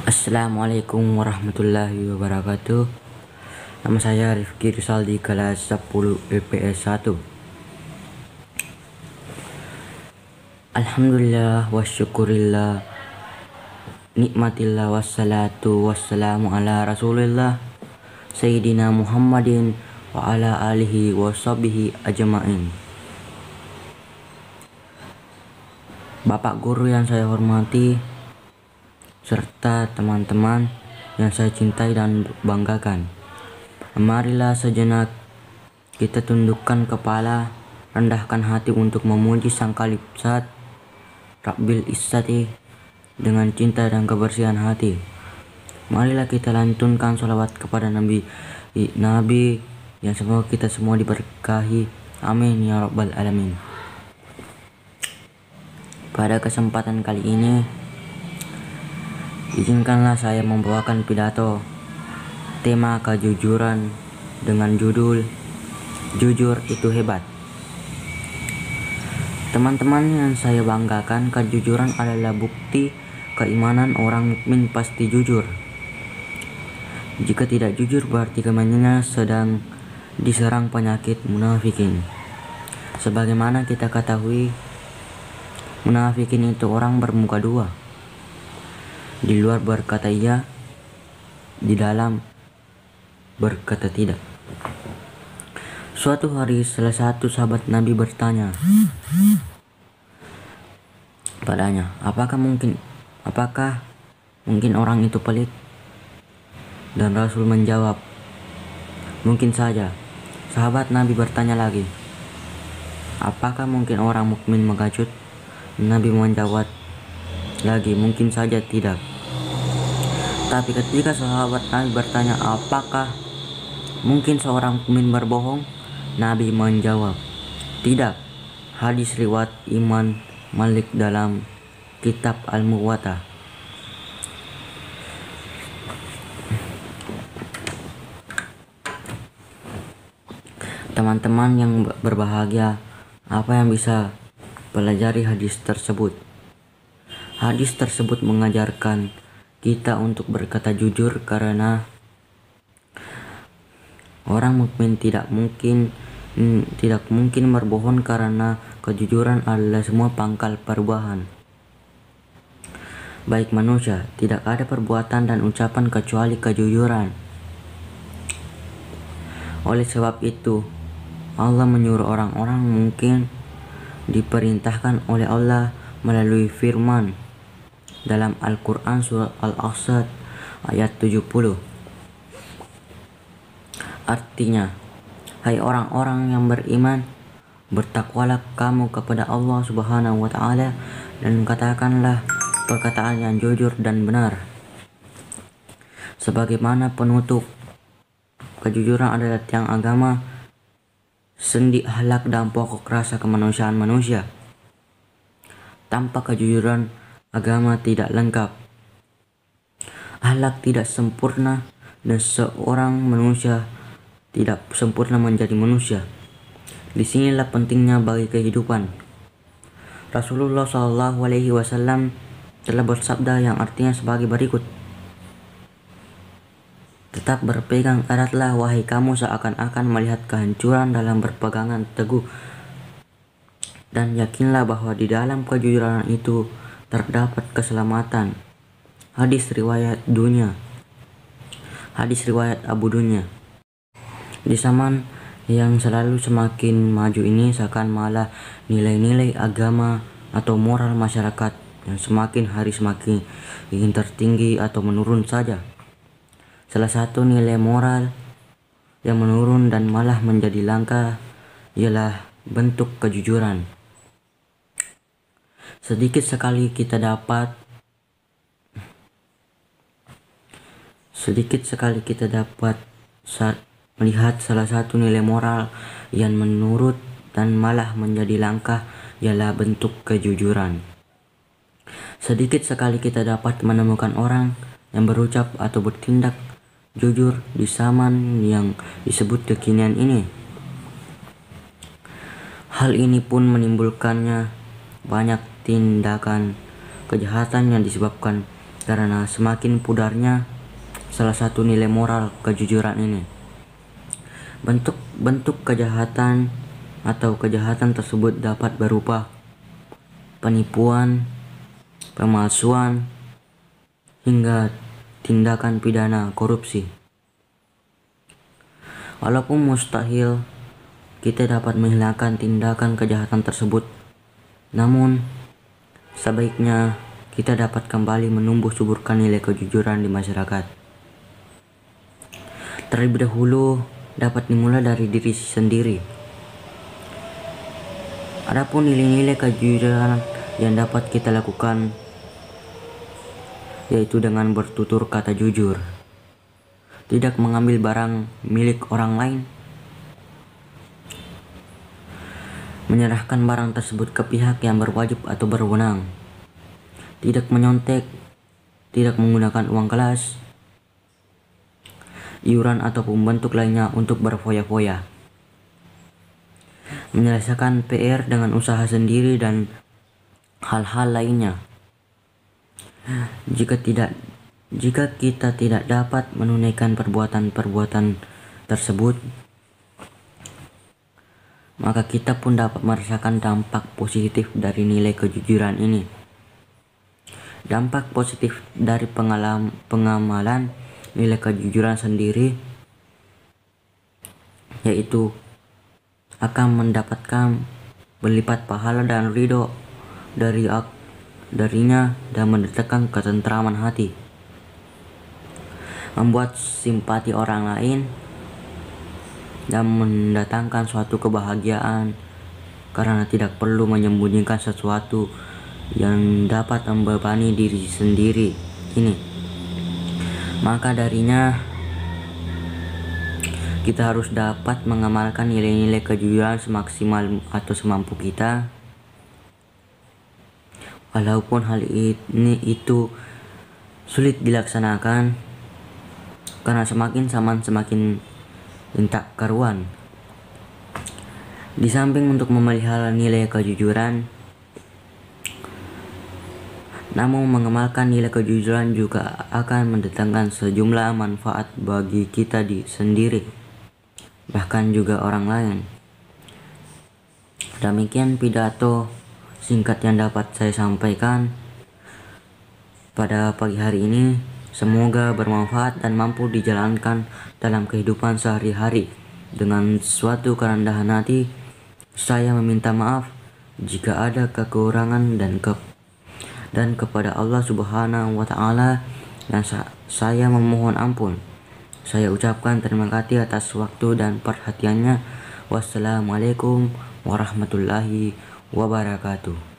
Assalamualaikum warahmatullahi wabarakatuh. Nama saya Rifki Rizal di kelas 10 IPS 1. Alhamdulillah wa syukurillah nikmatillah wassalatu wassalamu ala rasulillah Sayyidina Muhammadin wa ala alihi wa sahbihi ajma'in. Bapak guru yang saya hormati serta teman-teman yang saya cintai dan banggakan, marilah sejenak kita tundukkan kepala, rendahkan hati untuk memuji Sang Kalibsat Rabbil Izzati dengan cinta dan kebersihan hati. Marilah kita lantunkan sholawat kepada Nabi yang semoga kita semua diberkahi. Amin ya rabbal alamin. Pada kesempatan kali ini, izinkanlah saya membawakan pidato tema kejujuran dengan judul Jujur Itu Hebat. Teman-teman yang saya banggakan, kejujuran adalah bukti keimanan orang mukmin pasti jujur. Jika tidak jujur berarti keimanannya sedang diserang penyakit munafikin. Sebagaimana kita ketahui, munafikin itu orang bermuka dua. Di luar berkata iya, di dalam berkata tidak. Suatu hari salah satu sahabat Nabi bertanya padanya, apakah mungkin orang itu pelit? Dan Rasul menjawab, mungkin saja. Sahabat Nabi bertanya lagi, apakah mungkin orang mukmin mengacut? Nabi menjawab lagi, mungkin saja tidak. Tapi ketika sahabat Nabi bertanya, apakah mungkin seorang mukmin berbohong? Nabi menjawab, tidak. Hadis riwayat Imam Malik dalam kitab Al-Muwatta. Teman-teman yang berbahagia, apa yang bisa pelajari hadis tersebut? Hadis tersebut mengajarkan kita untuk berkata jujur karena orang mukmin tidak mungkin berbohong karena kejujuran adalah semua pangkal perubahan. Baik manusia, tidak ada perbuatan dan ucapan kecuali kejujuran. Oleh sebab itu, Allah menyuruh orang-orang mungkin diperintahkan oleh Allah melalui firman dalam Al-Quran surat Al-Asad ayat 70. Artinya, hai orang-orang yang beriman, bertakwalah kamu kepada Allah Subhanahu wa Ta'ala dan katakanlah perkataan yang jujur dan benar. Sebagaimana penutup, kejujuran adalah tiang agama, sendi akhlak dan pokok rasa kemanusiaan manusia. Tanpa kejujuran, agama tidak lengkap, akhlak tidak sempurna, dan seorang manusia tidak sempurna menjadi manusia. Disinilah pentingnya bagi kehidupan. Rasulullah SAW telah bersabda yang artinya sebagai berikut, tetap berpegang eratlah wahai kamu seakan-akan melihat kehancuran dalam berpegangan teguh, dan yakinlah bahwa di dalam kejujuran itu terdapat keselamatan. Hadis riwayat Abu Dunya. Di zaman yang selalu semakin maju ini, seakan malah nilai-nilai agama atau moral masyarakat yang semakin hari semakin ingin tertinggi atau menurun saja. Salah satu nilai moral yang menurun dan malah menjadi langka ialah bentuk kejujuran. Sedikit sekali kita dapat melihat salah satu nilai moral yang menurun dan malah menjadi langka ialah bentuk kejujuran. Sedikit sekali kita dapat menemukan orang yang berucap atau bertindak jujur di zaman yang disebut kekinian ini. Hal ini pun menimbulkannya banyak tindakan kejahatan yang disebabkan karena semakin pudarnya salah satu nilai moral kejujuran ini. Bentuk kejahatan atau kejahatan tersebut dapat berupa penipuan, pemalsuan, hingga tindakan pidana korupsi. Walaupun mustahil kita dapat menghilangkan tindakan kejahatan tersebut, namun sebaiknya kita dapat kembali menumbuh suburkan nilai kejujuran di masyarakat. Terlebih dahulu dapat dimulai dari diri sendiri. Adapun nilai-nilai kejujuran yang dapat kita lakukan yaitu dengan bertutur kata jujur, tidak mengambil barang milik orang lain, menyerahkan barang tersebut ke pihak yang berwajib atau berwenang, tidak menyontek, tidak menggunakan uang kelas, iuran ataupun bentuk lainnya untuk berfoya-foya, menyelesaikan PR dengan usaha sendiri dan hal-hal lainnya. Jika kita tidak dapat menunaikan perbuatan-perbuatan tersebut, maka kita pun dapat merasakan dampak positif dari nilai kejujuran ini. Dampak positif dari pengamalan nilai kejujuran sendiri yaitu akan mendapatkan berlipat pahala dan ridho darinya dan mendatangkan ketentraman hati, membuat simpati orang lain, dan mendatangkan suatu kebahagiaan karena tidak perlu menyembunyikan sesuatu yang dapat membebani diri sendiri ini. Maka darinya kita harus dapat mengamalkan nilai-nilai kejujuran semaksimal atau semampu kita, walaupun hal itu sulit dilaksanakan karena semakin zaman semakin tak karuan. Di samping untuk memelihara nilai kejujuran, namun mengamalkan nilai kejujuran juga akan mendatangkan sejumlah manfaat bagi kita sendiri, bahkan juga orang lain. Demikian pidato singkat yang dapat saya sampaikan pada pagi hari ini. Semoga bermanfaat dan mampu dijalankan dalam kehidupan sehari-hari. Dengan suatu kerendahan hati, saya meminta maaf jika ada kekurangan dan kepada Allah Subhanahu wa Ta'ala dan saya memohon ampun. Saya ucapkan terima kasih atas waktu dan perhatiannya. Wassalamualaikum warahmatullahi wabarakatuh.